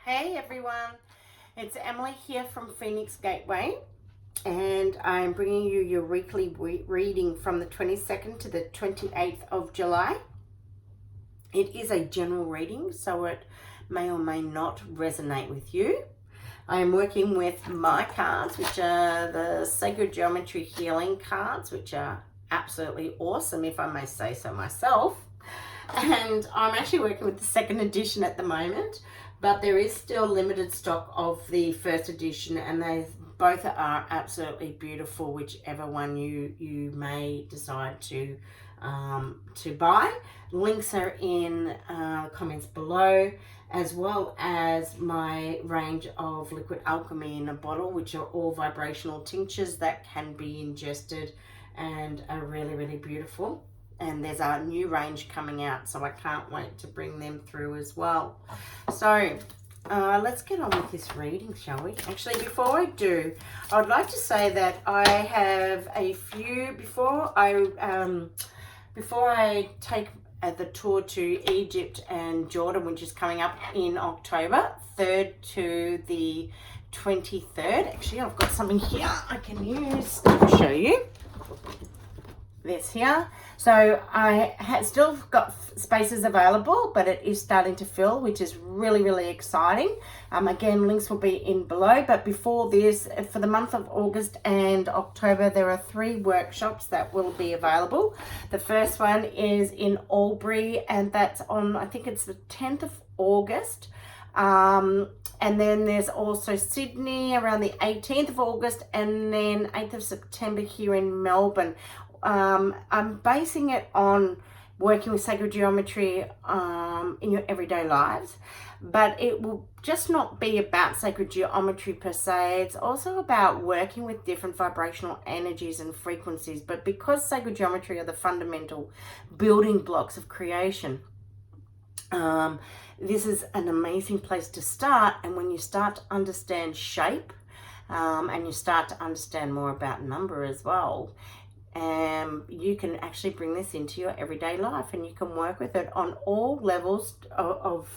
Hey everyone, it's Emily here from Phoenix Gateway, and I'm bringing you your weekly reading from the 22nd to the 28th of July. It is a general reading, so it may or may not resonate with you. I am working with my cards, which are the Sacred Geometry Healing cards, which are absolutely awesome, if I may say so myself. And I'm actually working with the second edition at the moment, but there is still limited stock of the first edition, and they both are absolutely beautiful, whichever one you may decide to buy. Links are in comments below, as well as my range of liquid alchemy in a bottle, which are all vibrational tinctures that can be ingested and are really beautiful. And there's a new range coming out, so I can't wait to bring them through as well. So let's get on with this reading, shall we? Actually, before I do, I would like to say that I have a few, before I take the tour to Egypt and Jordan, which is coming up in October 3rd to the 23rd. Actually, I've got something here I can use to show you. This here. So I still got spaces available, but it is starting to fill, which is really exciting. Again, links will be in below, but before this, for the month of August and October, there are 3 workshops that will be available. The first one is in Albury, and that's on, I think it's the 10th of August. And then there's also Sydney around the 18th of August, and then 8th of September here in Melbourne. I'm basing it on working with sacred geometry in your everyday lives, but it will just not be about sacred geometry per se. It's also about working with different vibrational energies and frequencies, but because sacred geometry are the fundamental building blocks of creation, this is an amazing place to start. And when you start to understand shape, and you start to understand more about number as well, you can actually bring this into your everyday life, and you can work with it on all levels of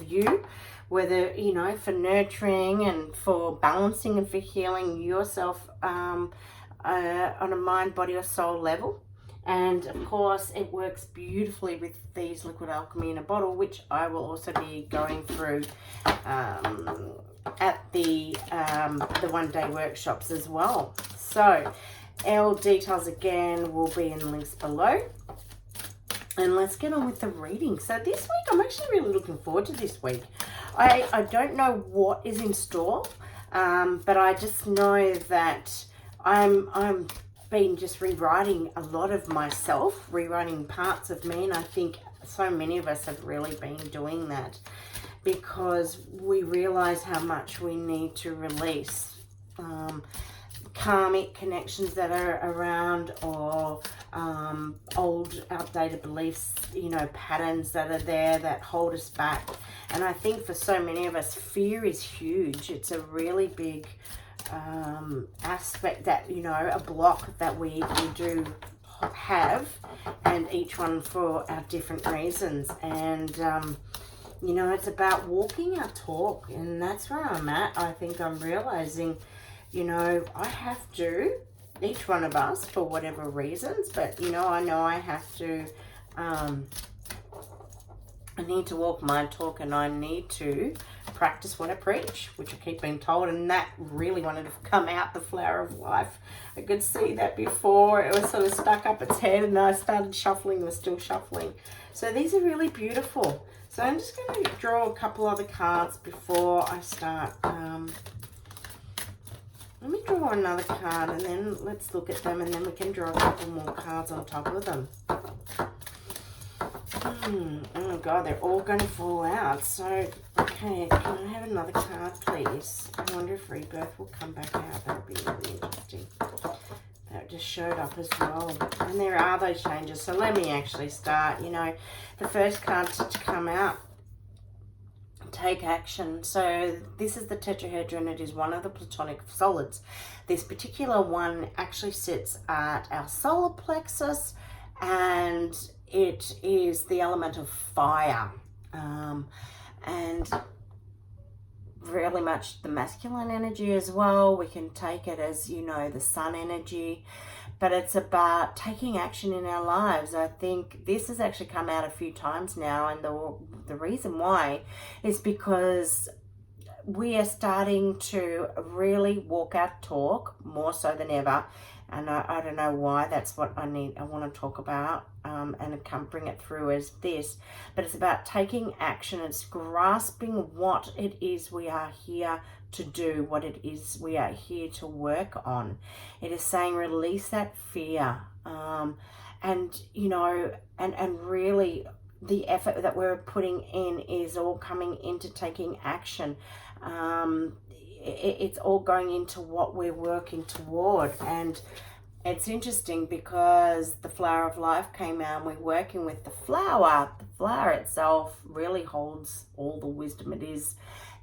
you, whether, you know, for nurturing and for balancing and for healing yourself on a mind, body or soul level. And of course it works beautifully with these liquid alchemy in a bottle, which I will also be going through at the one-day workshops as well. So all details again will be in the links below. And let's get on with the reading. So this week, I'm actually really looking forward to this week. I don't know what is in store, but I just know that I'm been just rewriting a lot of myself, rewriting parts of me, and I think so many of us have really been doing that, because we realize how much we need to release karmic connections that are around, or old outdated beliefs, you know, patterns that are there that hold us back. And I think for so many of us, fear is huge. It's a really big aspect, that, you know, a block that we do have, and each one for our different reasons. And you know, it's about walking our talk, and that's where I'm at. I think I'm realizing, you know, I have to, each one of us, for whatever reasons, but, you know I have to, I need to walk my talk, and I need to practice what I preach, which I keep being told, and that really wanted to come out, the flower of life. I could see that before. It was sort of stuck up its head, and I started shuffling. It was still shuffling. So these are really beautiful. So I'm just going to draw a couple other cards before I start. Let me draw another card, and then let's look at them, and then we can draw a couple more cards on top of them. Oh God, they're all going to fall out. So, okay, can I have another card, please? I wonder if rebirth will come back out. That would be really interesting. That just showed up as well. And there are those changes. So let me actually start. You know, the first card to come out, take action. So this is the tetrahedron. It is one of the platonic solids. This particular one actually sits at our solar plexus, and it is the element of fire. And really much the masculine energy as well. We can take it as, you know, the sun energy, but it's about taking action in our lives. I think this has actually come out a few times now, and the reason why is because we are starting to really walk our talk more so than ever. And I don't know why. That's what I want to talk about, and I can't bring it through as this, but it's about taking action. It's grasping what it is we are here to do, what it is we are here to work on. It is saying release that fear, and you know, and really the effort that we're putting in is all coming into taking action. It's all going into what we're working toward. And it's interesting because the flower of life came out and we're working with the flower. The flower itself really holds all the wisdom. It is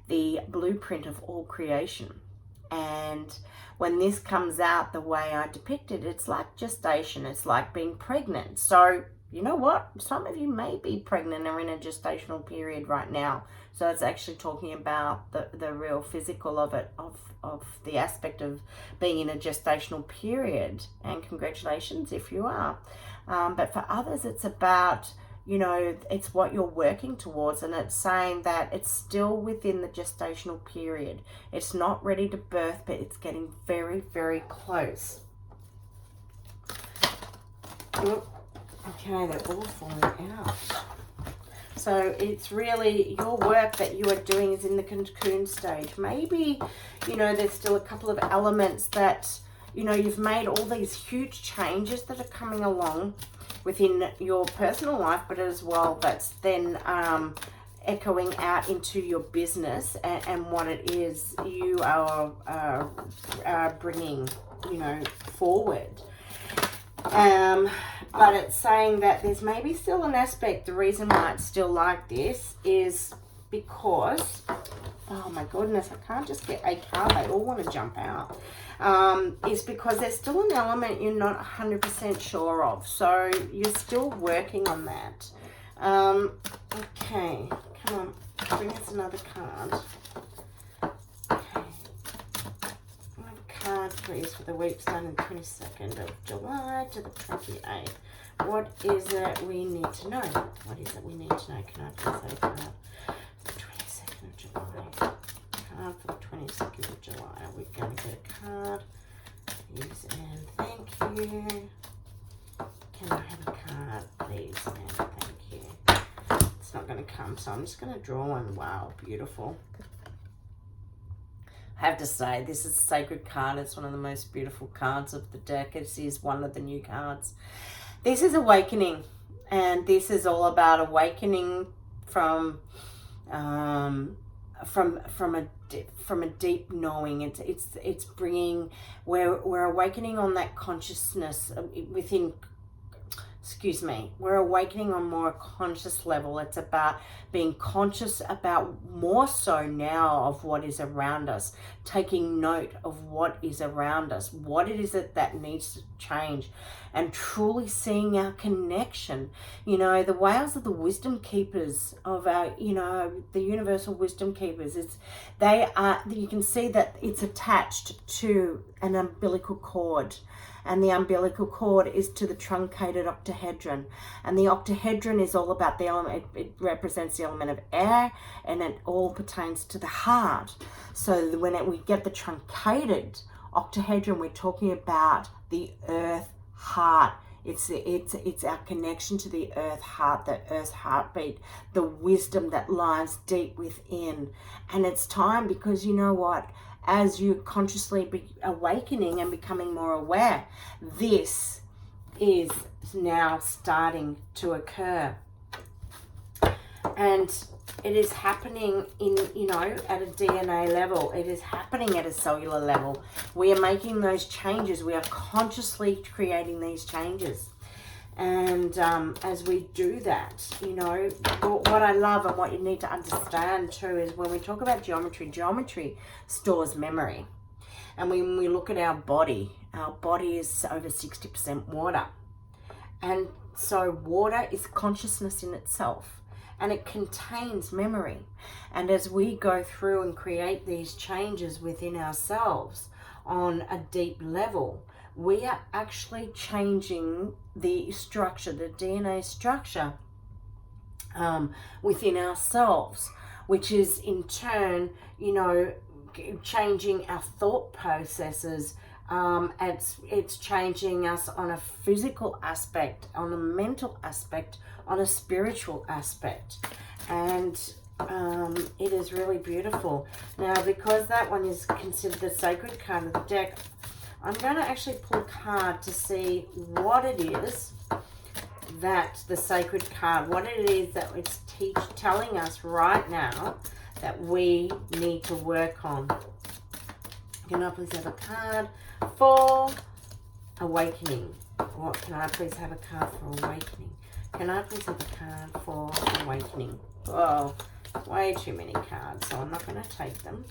the blueprint of all creation. And when this comes out the way I depict it, it's like gestation. It's like being pregnant. So you know what? Some of you may be pregnant or in a gestational period right now. So it's actually talking about the real physical of it, of the aspect of being in a gestational period. And congratulations if you are. But for others, it's about, you know, it's what you're working towards. And it's saying that it's still within the gestational period. It's not ready to birth, but it's getting very, very close. Okay, they're all falling out. So it's really your work that you are doing is in the cocoon stage. Maybe, you know, there's still a couple of elements that, you know, you've made all these huge changes that are coming along within your personal life, but as well that's then echoing out into your business and what it is you are bringing, you know, forward. But it's saying that there's maybe still an aspect. The reason why it's still like this is because, oh my goodness, I can't just get a card. They all want to jump out. Is because there's still an element you're not 100% sure of. So you're still working on that. Okay, come on, bring us another card. Card please for the week starting the 22nd of July to the 28th. What is it we need to know? What is it we need to know? Can I please say card for the 22nd of July? Card for the 22nd of July. Are we going to get a card? Please and thank you. Can I have a card please and thank you? It's not going to come, so I'm just going to draw one. Wow, beautiful. I have to say, this is a sacred card. It's one of the most beautiful cards of the deck. It is one of the new cards. This is awakening, and this is all about awakening from a deep knowing. It's bringing, we're awakening on that consciousness within. Excuse me, we're awakening on more conscious level. It's about being conscious about more so now of what is around us, taking note of what is around us, what it is that needs to change, and truly seeing our connection. You know, the whales are the wisdom keepers of our, you know, the universal wisdom keepers. You can see that it's attached to an umbilical cord. And the umbilical cord is to the truncated octahedron. And the octahedron is all about the element, it represents the element of air, and it all pertains to the heart. So when we get the truncated octahedron, we're talking about the earth heart. It's our connection to the earth heart, the earth's heartbeat, the wisdom that lies deep within. And it's time, because you know what? As you consciously be awakening and becoming more aware, this is now starting to occur. And it is happening in, you know, at a DNA level. It is happening at a cellular level. We are making those changes. We are consciously creating these changes. And as we do that, you know, what I love and what you need to understand too is when we talk about geometry stores memory. And when we look at our body is over 60% water. And so water is consciousness in itself. and it contains memory. And as we go through and create these changes within ourselves on a deep level, we are actually changing the structure, the DNA structure within ourselves, which is in turn, you know, changing our thought processes. It's changing us on a physical aspect, on a mental aspect, on a spiritual aspect, and it is really beautiful. Now, because that one is considered the sacred card of the deck, I'm going to actually pull a card to see what it is that the sacred card, what it is that it's telling us right now that we need to work on. Can I please have a card for awakening? What can I please have a card for awakening? Can I please have a card for awakening? Oh, way too many cards, so I'm not going to take them.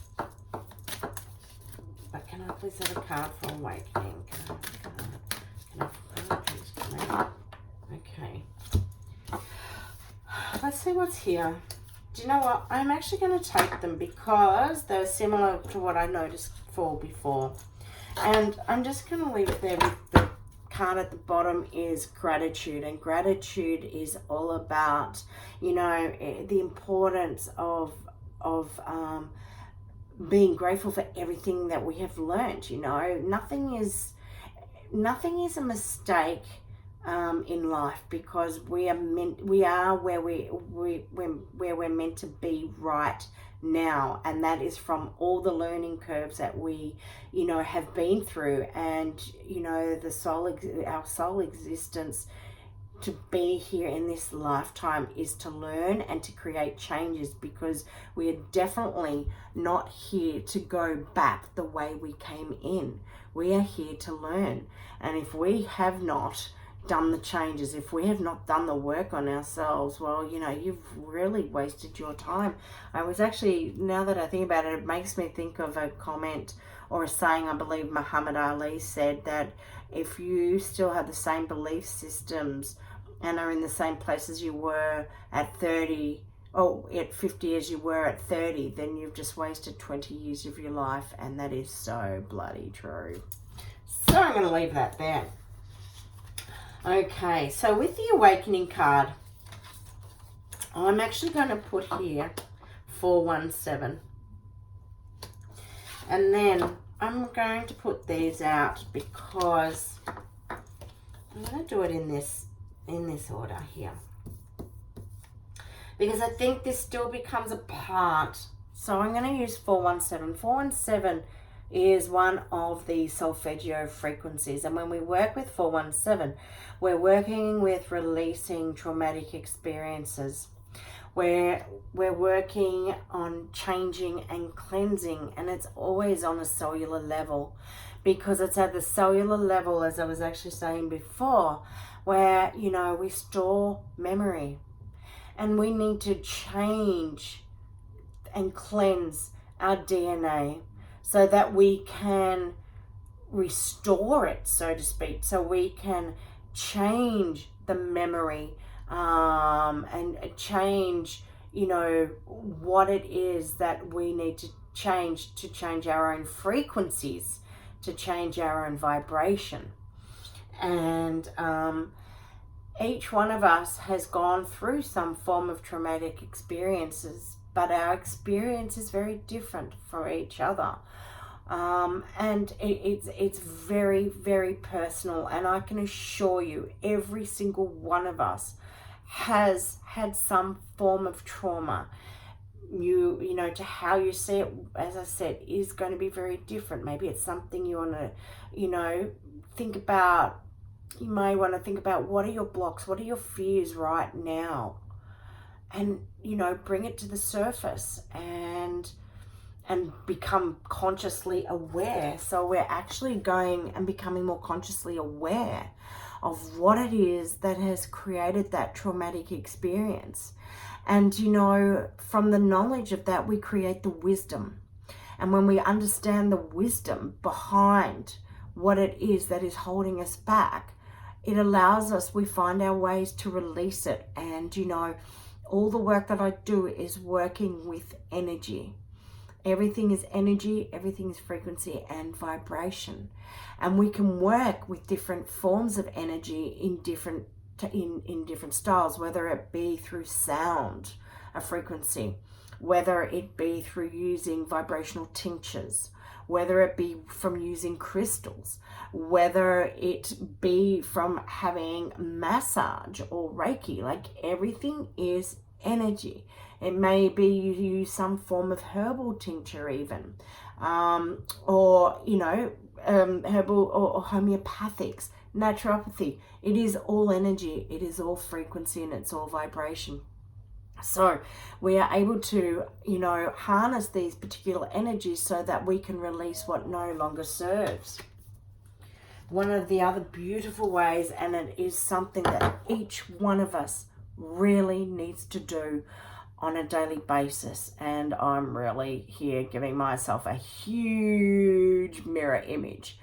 But can I please have a card for awakening? Can I please come out? Okay. Let's see what's here. Do you know what? I'm actually going to take them because they're similar to what I noticed for before. And I'm just going to leave it there. The card at the bottom is gratitude. And gratitude is all about, you know, the importance of being grateful for everything that we have learned. You know, nothing is a mistake in life, because we are where we're meant to be right now, and that is from all the learning curves that we, you know, have been through. And you know, our soul existence to be here in this lifetime is to learn and to create changes, because we are definitely not here to go back the way we came in. We are here to learn, and if we have not done the changes, if we have not done the work on ourselves, well, you know, you've really wasted your time. I was actually, now that I think about it, it makes me think of a comment or a saying I believe Muhammad Ali said, that if you still have the same belief systems and are in the same place as you were at 30, or at 50 as you were at 30, then you've just wasted 20 years of your life, and that is so bloody true. So I'm going to leave that there. Okay, so with the awakening card, I'm actually going to put here 417. And then I'm going to put these out because I'm going to do it in this order here, because I think this still becomes a part. So I'm going to use 417. 417 is one of the solfeggio frequencies, and when we work with 417, we're working with releasing traumatic experiences. We're working on changing and cleansing, and it's always on a cellular level, because it's at the cellular level, as I was actually saying before, where, you know, we store memory, and we need to change and cleanse our DNA so that we can restore it, so to speak, so we can change the memory and change, you know, what it is that we need to change our own frequencies, to change our own vibration. And each one of us has gone through some form of traumatic experiences, but our experience is very different for each other. And it's very, very personal, and I can assure you every single one of us has had some form of trauma. You know, to how you see it, as I said, is going to be very different. Maybe it's something you want to, you know, think about. You may want to think about, what are your blocks, what are your fears right now, and, you know, bring it to the surface and become consciously aware. So we're actually going and becoming more consciously aware of what it is that has created that traumatic experience. And, you know, from the knowledge of that, we create the wisdom. And when we understand the wisdom behind what it is that is holding us back, it allows us, we find our ways to release it. And, you know, all the work that I do is working with energy. Everything is energy, everything is frequency and vibration. And we can work with different forms of energy in different styles, whether it be through sound, a frequency, whether it be through using vibrational tinctures, whether it be from using crystals, whether it be from having massage or Reiki. Like, everything is energy. It may be you use some form of herbal tincture even, or, you know, herbal or homeopathics, naturopathy. It is all energy, it is all frequency, and it's all vibration. So we are able to, you know, harness these particular energies so that we can release what no longer serves. One of the other beautiful ways, and it is something that each one of us really needs to do on a daily basis, and I'm really here giving myself a huge mirror image.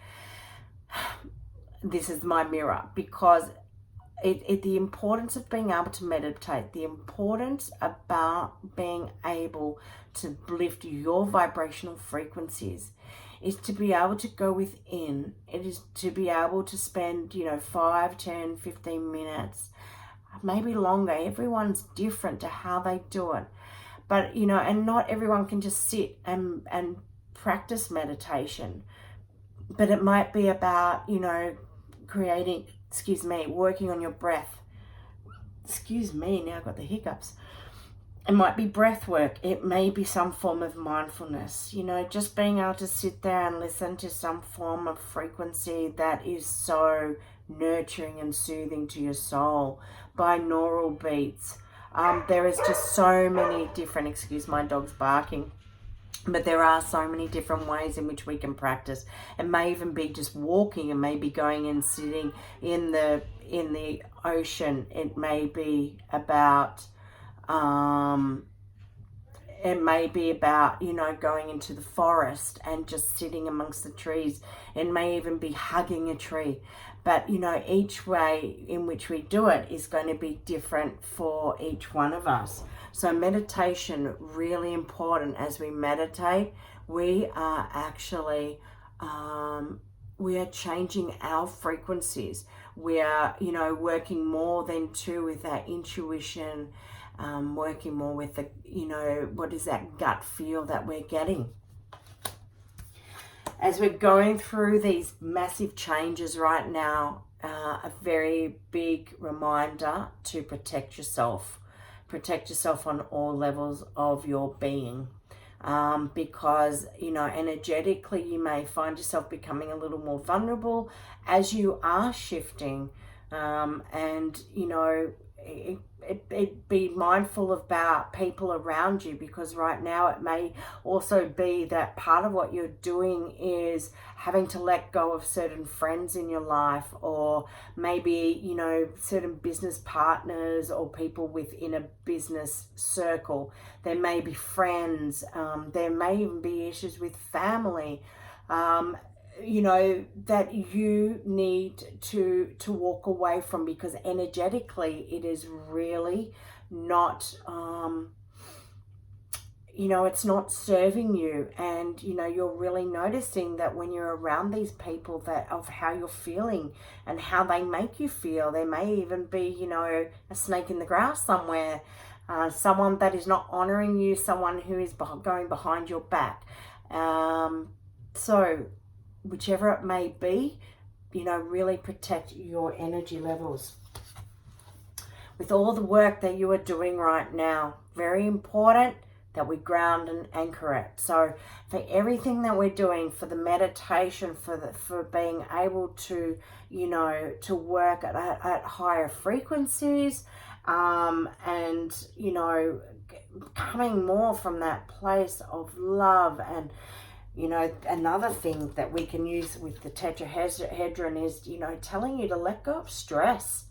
This is my mirror, because the importance of being able to meditate, the importance about being able to lift your vibrational frequencies, is to be able to go within. It is to be able to spend, you know, 5, 10, 15 minutes, maybe longer. Everyone's different to how they do it. But, you know, and not everyone can just sit and practice meditation. But it might be about, you know, working on your breath. Now I've got the hiccups. It might be breath work. It may be some form of mindfulness. You know, just being able to sit there and listen to some form of frequency that is so nurturing and soothing to your soul. Binaural beats. There is just so many different, excuse my dog's barking, but there are so many different ways in which we can practice. It may even be just walking. It may be going and sitting in the ocean. It may be about you know, going into the forest and just sitting amongst the trees. It may even be hugging a tree. But, you know, each way in which we do it is going to be different for each one of us. So meditation, really important. As we meditate, we are actually, we are changing our frequencies. We are, you know, working more than two with our intuition, working more with the, you know, what is that gut feel that we're getting. As we're going through these massive changes right now, a very big reminder to protect yourself. Protect yourself on all levels of your being. Because, you know, energetically you may find yourself becoming a little more vulnerable as you are shifting. And, you know, be mindful about people around you, because right now it may also be that part of what you're doing is having to let go of certain friends in your life, or maybe, you know, certain business partners or people within a business circle. There may be friends, there may even be issues with family, you know, that you need to walk away from, because energetically it is really not, you know, it's not serving you. And, you know, you're really noticing that when you're around these people, that of how you're feeling and how they make you feel. There may even be, you know, a snake in the grass somewhere, someone that is not honoring you, someone who is going behind your back. So whichever it may be, you know, really protect your energy levels. With all the work that you are doing right now, very important that we ground and anchor it. So for everything that we're doing, for the meditation, for being able to, you know, to work at higher frequencies, and, you know, coming more from that place of love. And, you know, another thing that we can use with the tetrahedron is, you know, telling you to let go of stress.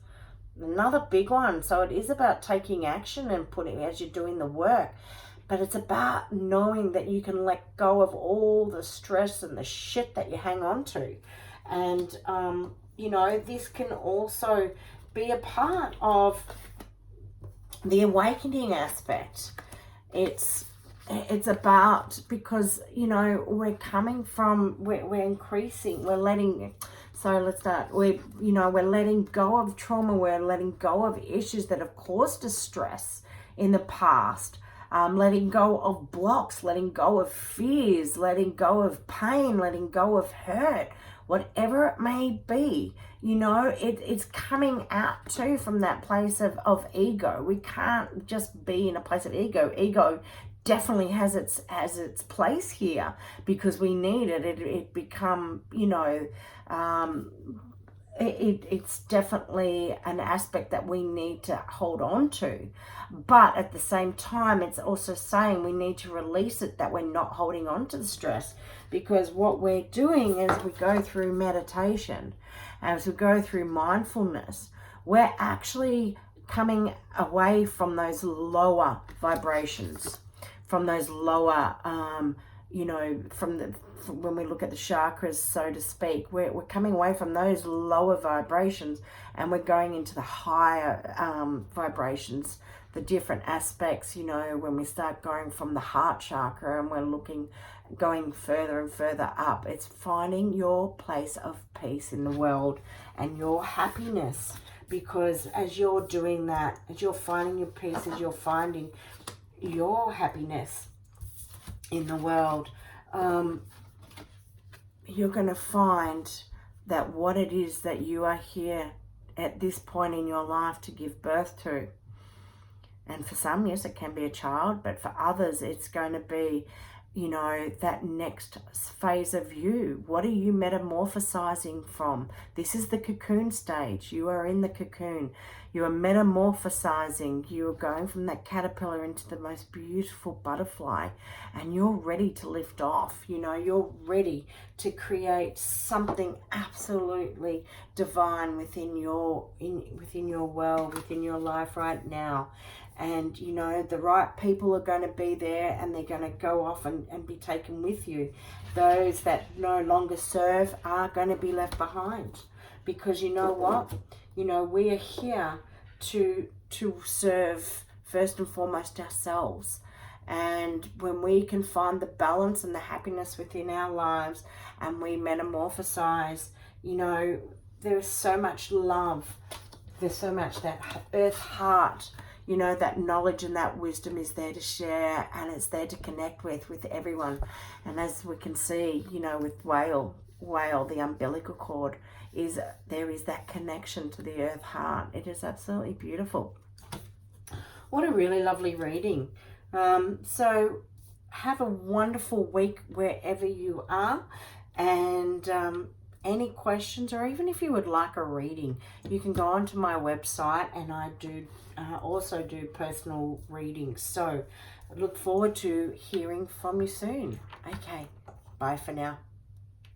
Another big one. So it is about taking action and putting, as you're doing the work, but it's about knowing that you can let go of all the stress and the shit that you hang on to. And, you know, this can also be a part of the awakening aspect, it's about, because, you know, we're coming from, we're increasing, we're letting, so let's start, we're letting go of trauma, we're letting go of issues that have caused us stress in the past, letting go of blocks, letting go of fears, letting go of pain, letting go of hurt, whatever it may be. You know, it's coming out too from that place of ego. We can't just be in a place of ego. Ego definitely has its place here, because we need it. It become, you know, it's definitely an aspect that we need to hold on to. But at the same time, it's also saying we need to release it, that we're not holding on to the stress. Because what we're doing as we go through meditation, as we go through mindfulness, we're actually coming away from those lower vibrations, from those lower, you know, when we look at the chakras, so to speak, we're coming away from those lower vibrations, and we're going into the higher vibrations, the different aspects. You know, when we start going from the heart chakra and we're going further and further up, it's finding your place of peace in the world and your happiness. Because as you're doing that, as you're finding your peace, as you're finding your happiness in the world, you're going to find that what it is that you are here at this point in your life to give birth to. And for some, yes, it can be a child, but for others, it's going to be, you know, that next phase of you. What are you metamorphosizing from? This is the cocoon stage. You are in the cocoon. You are metamorphosizing. You are going from that caterpillar into the most beautiful butterfly, and you're ready to lift off. You know, you're ready to create something absolutely divine within your world, within your life right now. And, you know, the right people are going to be there, and they're going to go off and be taken with you. Those that no longer serve are going to be left behind. Because you know what? You know, we are here to serve first and foremost ourselves. And when we can find the balance and the happiness within our lives, and we metamorphosize, you know, there's so much love. There's so much that earth heart, you know, that knowledge and that wisdom is there to share, and it's there to connect with everyone. And as we can see, you know, with whale, the umbilical cord, there is that connection to the earth heart. It is absolutely beautiful. What a really lovely reading. So have a wonderful week wherever you are. And any questions, or even if you would like a reading, you can go onto my website, and I do also do personal readings. So I look forward to hearing from you soon. Okay, bye for now.